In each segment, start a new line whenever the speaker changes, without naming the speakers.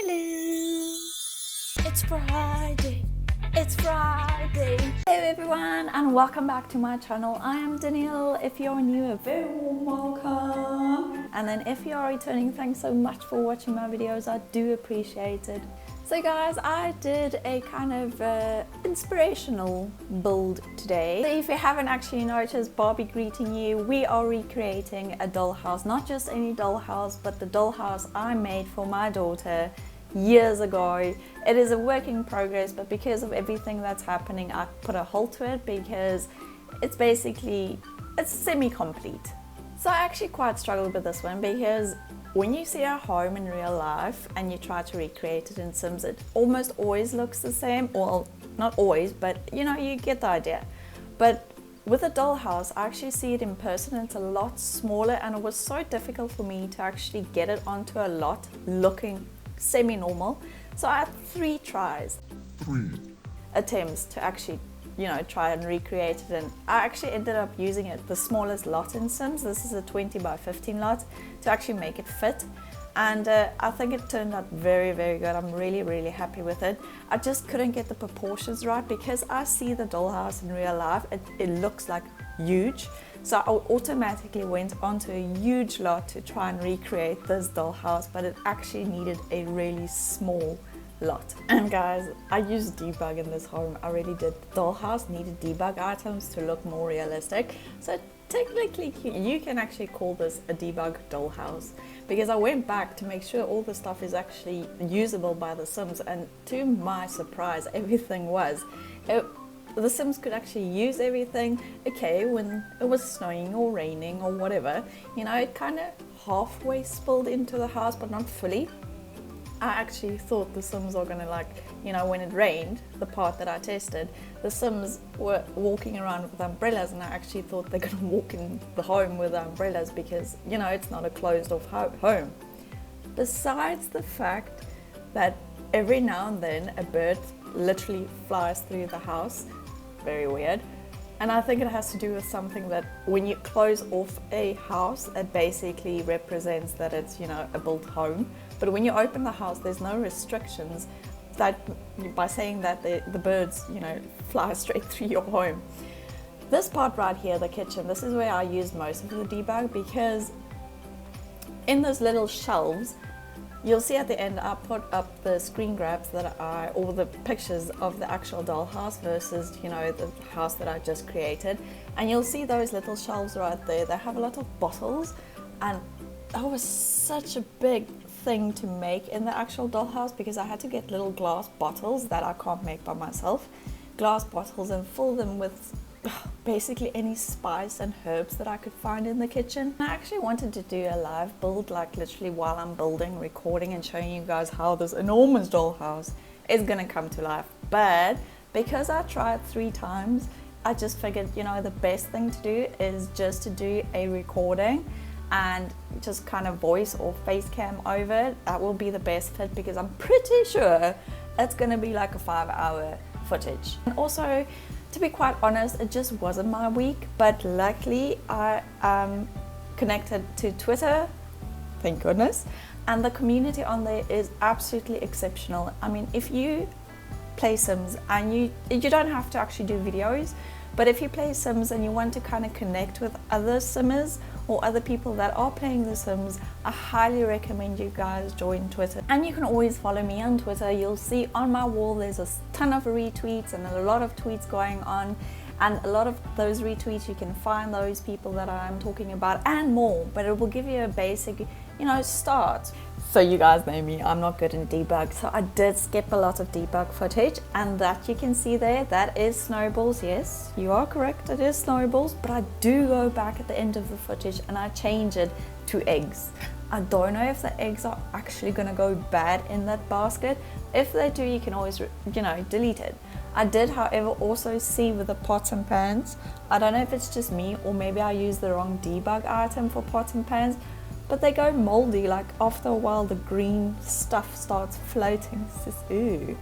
Hello! It's Friday! It's Friday! Hello everyone and welcome back to my channel. I am Danielle. If you're new, a very warm welcome. And then if you are returning, thanks so much for watching my videos. I do appreciate it. So guys, I did a kind of inspirational build today. So if you haven't actually noticed, Barbie greeting you, we are recreating a dollhouse. Not just any dollhouse, but the dollhouse I made for my daughter years ago. It is a work in progress, but because of everything that's happening, I put a halt to it because it's semi-complete. So I actually quite struggled with this one because when you see a home in real life and you try to recreate it in Sims, it almost always looks the same. Well, not always, but you know, you get the idea. But with a dollhouse, I actually see it in person. It's a lot smaller and it was so difficult for me to actually get it onto a lot looking semi-normal. So I had three attempts to actually, you know, try and recreate it, and I actually ended up using it the smallest lot in Sims. This is a 20 by 15 lot to actually make it fit, and I think it turned out very good. I'm really happy with it. I just couldn't get the proportions right because I see the dollhouse in real life, it looks like huge, so I automatically went onto a huge lot to try and recreate this dollhouse, but it actually needed a really small lot. And guys, I used debug in this home. I really did. The dollhouse needed debug items to look more realistic, so technically you can actually call this a debug dollhouse, because I went back to make sure all the stuff is actually usable by the Sims, and to my surprise, everything was. The Sims could actually use everything. Okay, when it was snowing or raining or whatever, you know, it kind of halfway spilled into the house, but not fully. I actually thought the Sims are gonna, like, you know, when it rained, the part that I tested, the Sims were walking around with umbrellas, and I actually thought they're gonna walk in the home with umbrellas because, you know, it's not a closed off home. Besides the fact that every now and then a bird literally flies through the house, very weird. And I think it has to do with something that when you close off a house, it basically represents that it's, you know, a built home. But when you open the house, there's no restrictions that by saying that the birds, you know, fly straight through your home. This part right here, the kitchen, this is where I use most of the debug, because in those little shelves, you'll see at the end I put up the screen grabs or the pictures of the actual dollhouse versus, you know, the house that I just created, and you'll see those little shelves right there. They have a lot of bottles, and that was such a big thing to make in the actual dollhouse because I had to get little glass bottles that I can't make by myself, glass bottles, and fill them with basically any spice and herbs that I could find in the kitchen. I actually wanted to do a live build, like literally while I'm building, recording and showing you guys how this enormous dollhouse is gonna come to life. But because I tried 3 times, I just figured, you know, the best thing to do is just to do a recording and just kind of voice or face cam over it. That will be the best fit because I'm pretty sure it's gonna be like a 5-hour footage. And also, to be quite honest, it just wasn't my week, but luckily I am connected to Twitter, thank goodness, and the community on there is absolutely exceptional. I mean, if you play Sims and you don't have to actually do videos, but if you play Sims and you want to kind of connect with other Simmers or other people that are playing the Sims, I highly recommend you guys join Twitter. And you can always follow me on Twitter. You'll see on my wall there's a ton of retweets and a lot of tweets going on, and a lot of those retweets you can find those people that I'm talking about and more, but it will give you a basic, you know, start. So you guys know me, I'm not good in debug, so I did skip a lot of debug footage, and that you can see there, that is snowballs. Yes, you are correct, it is snowballs, but I do go back at the end of the footage and I change it to eggs. I don't know if the eggs are actually gonna go bad in that basket. If they do, you can always, you know, delete it. I did, however, also see with the pots and pans, I don't know if it's just me or maybe I used the wrong debug item for pots and pans, but they go moldy. Like after a while the green stuff starts floating. It's just, ooh.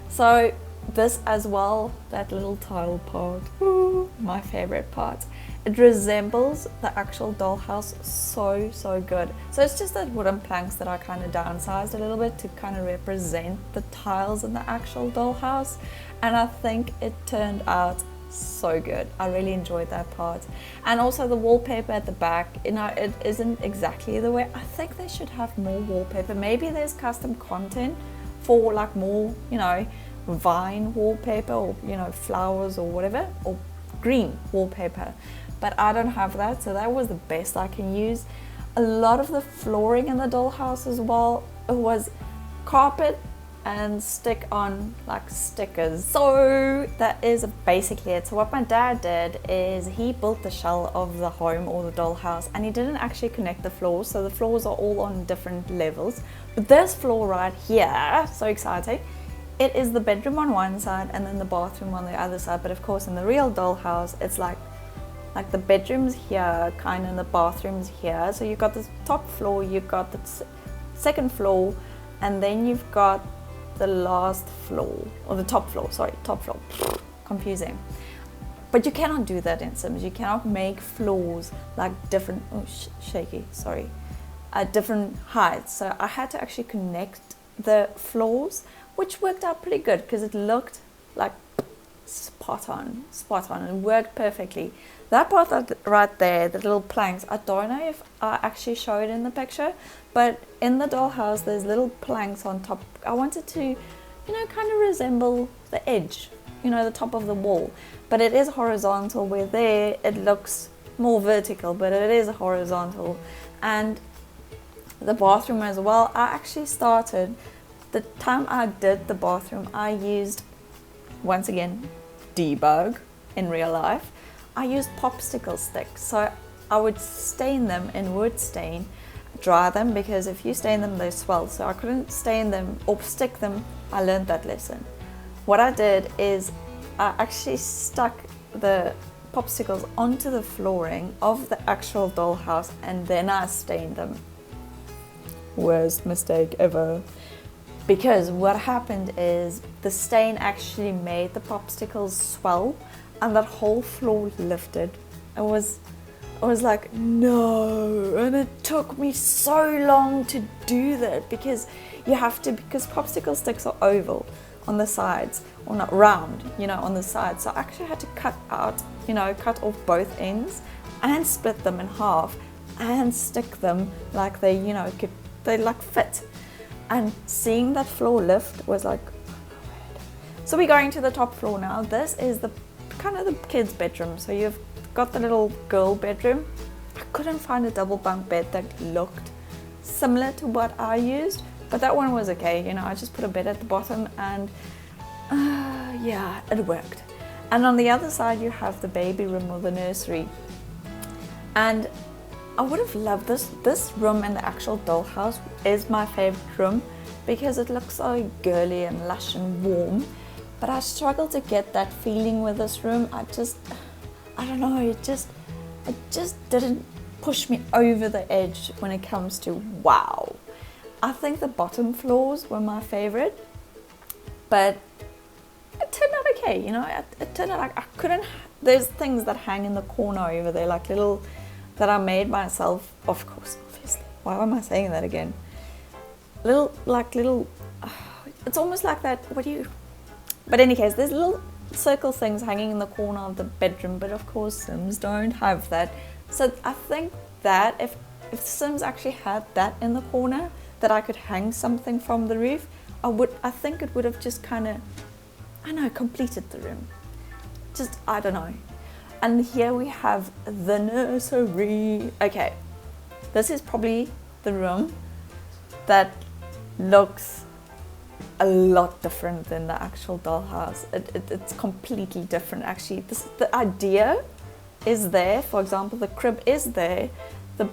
So this as well, that little tile part, ooh, my favorite part. It resembles the actual dollhouse so good. So it's just that wooden planks that I kind of downsized a little bit to kind of represent the tiles in the actual dollhouse, and I think it turned out so good. I really enjoyed that part. And also the wallpaper at the back, you know, it isn't exactly the way. I think they should have more wallpaper. Maybe there's custom content for like more, you know, vine wallpaper, or you know, flowers or whatever, or green wallpaper, but I don't have that, so that was the best I can use. A lot of the flooring in the dollhouse as well, it was carpet and stick on like stickers. So that is basically it. So what my dad did is he built the shell of the home or the dollhouse, and he didn't actually connect the floors, so the floors are all on different levels. But this floor right here, so exciting, it is the bedroom on one side and then the bathroom on the other side. But of course in the real dollhouse it's like the bedrooms here kind of, and the bathrooms here. So you've got the top floor, you've got the second floor, and then you've got the last floor, or the top floor, sorry, top floor, confusing. But you cannot do that in Sims. You cannot make floors like different, shaky, sorry, at different heights. So I had to actually connect the floors, which worked out pretty good because it looked like spot on, and worked perfectly. That part that right there, the little planks, I don't know if I actually show it in the picture, but in the dollhouse there's little planks on top. I wanted to, you know, kind of resemble the edge, you know, the top of the wall, but it is horizontal, where there it looks more vertical, but it is horizontal. And the bathroom as well, I actually started, the time I did the bathroom, I used, once again, Debug in real life. I used popsicle sticks, so I would stain them in wood stain, dry them, because if you stain them they swell, so I couldn't stain them or stick them. I learned that lesson. What I did is I actually stuck the popsicles onto the flooring of the actual dollhouse, and then I stained them. Worst mistake ever. Because what happened is the stain actually made the popsicles swell, and that whole floor lifted. It was like, no, and it took me so long to do that, because you have to, because popsicle sticks are oval on the sides, or not round, you know, on the sides. So I actually had to cut out, you know, cut off both ends and split them in half and stick them like they, you know, they like fit. And seeing that floor lift was like, so we're going to the top floor now. This is the kind of the kids' bedroom. So you've got the little girl bedroom. I couldn't find a double bunk bed that looked similar to what I used, but that one was okay. You know, I just put a bed at the bottom, and yeah, it worked. And on the other side, you have the baby room or the nursery. And I would have loved this. This room in the actual dollhouse is my favorite room because it looks so girly and lush and warm. But I struggled to get that feeling with this room. I don't know, it just didn't push me over the edge when it comes to wow. I think the bottom floors were my favorite, but it turned out okay, you know. It turned out like I couldn't, there's things that hang in the corner over there, like little, that I made myself, of course, obviously. Why am I saying that again? Little, it's almost like that, but in any case, there's little circle things hanging in the corner of the bedroom, but of course Sims don't have that. So I think that if Sims actually had that in the corner, that I could hang something from the roof, I think it would have just kind of, I know, completed the room. Just, I don't know. And here we have the nursery. Okay, this is probably the room that looks a lot different than the actual dollhouse. It's completely different, actually. The idea is there. For example, the crib is there, the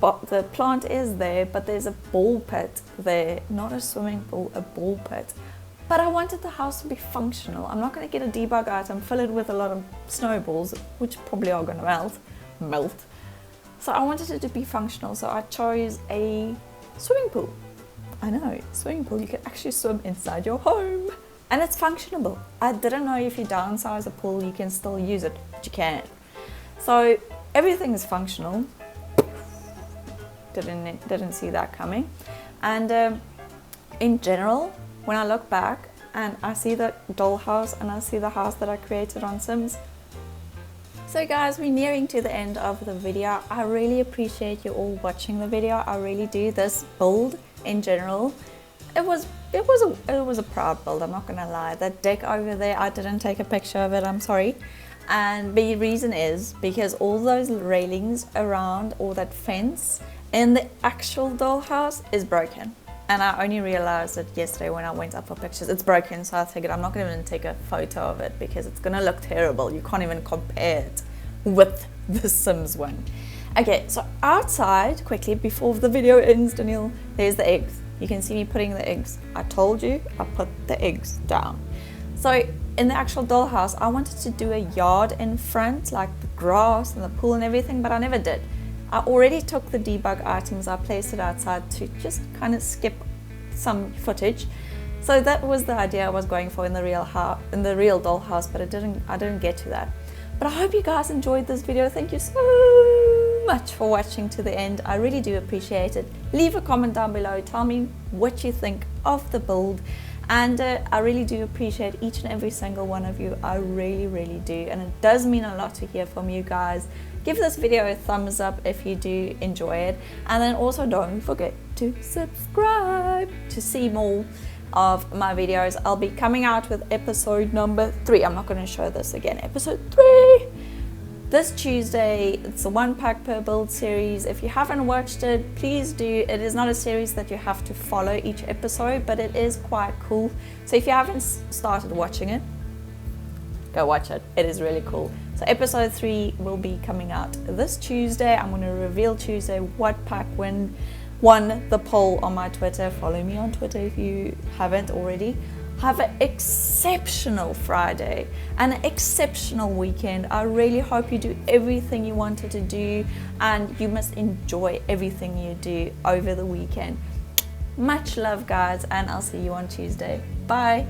plant is there, but there's a ball pit there, not a swimming pool, a ball pit. But I wanted the house to be functional. I'm not going to get a debug item, fill it with a lot of snowballs, which probably are going to melt. So I wanted it to be functional, so I chose a swimming pool. I know, swimming pool, you can actually swim inside your home. And it's functionable. I didn't know if you downsize a pool, you can still use it, but you can. So everything is functional. Didn't see that coming. And in general, when I look back and I see the dollhouse and I see the house that I created on Sims. So guys, we're nearing to the end of the video. I really appreciate you all watching the video. I really do. This build in general, it was a proud build, I'm not gonna lie. That deck over there, I didn't take a picture of it, I'm sorry. And the reason is because all those railings around, all that fence in the actual dollhouse is broken. And I only realized it yesterday when I went up for pictures. It's broken, so I figured I'm not going to even take a photo of it because it's going to look terrible. You can't even compare it with the Sims one. Okay, so outside, quickly, before the video ends, Daniel, there's the eggs. You can see me putting the eggs. I told you, I put the eggs down. So in the actual dollhouse, I wanted to do a yard in front, like the grass and the pool and everything, but I never did. I already took the debug items, I placed it outside to just kind of skip some footage. So that was the idea I was going for in the real dollhouse, but I didn't get to that. But I hope you guys enjoyed this video. Thank you so much for watching to the end. I really do appreciate it. Leave a comment down below. Tell me what you think of the build. And I really do appreciate each and every single one of you. I really, really do. And it does mean a lot to hear from you guys. Give this video a thumbs up if you do enjoy it. And then also don't forget to subscribe to see more of my videos. I'll be coming out with episode number 3. I'm not going to show this again. Episode 3. This Tuesday. It's a 1 pack per build series. If you haven't watched it, please do. It is not a series that you have to follow each episode, but it is quite cool. So if you haven't started watching it, go watch it. It is really cool. So episode 3 will be coming out this Tuesday. I'm going to reveal Tuesday what pack won the poll on my Twitter. Follow me on Twitter if you haven't already. Have an exceptional Friday and an exceptional weekend. I really hope you do everything you wanted to do, and you must enjoy everything you do over the weekend. Much love, guys, and I'll see you on Tuesday. Bye.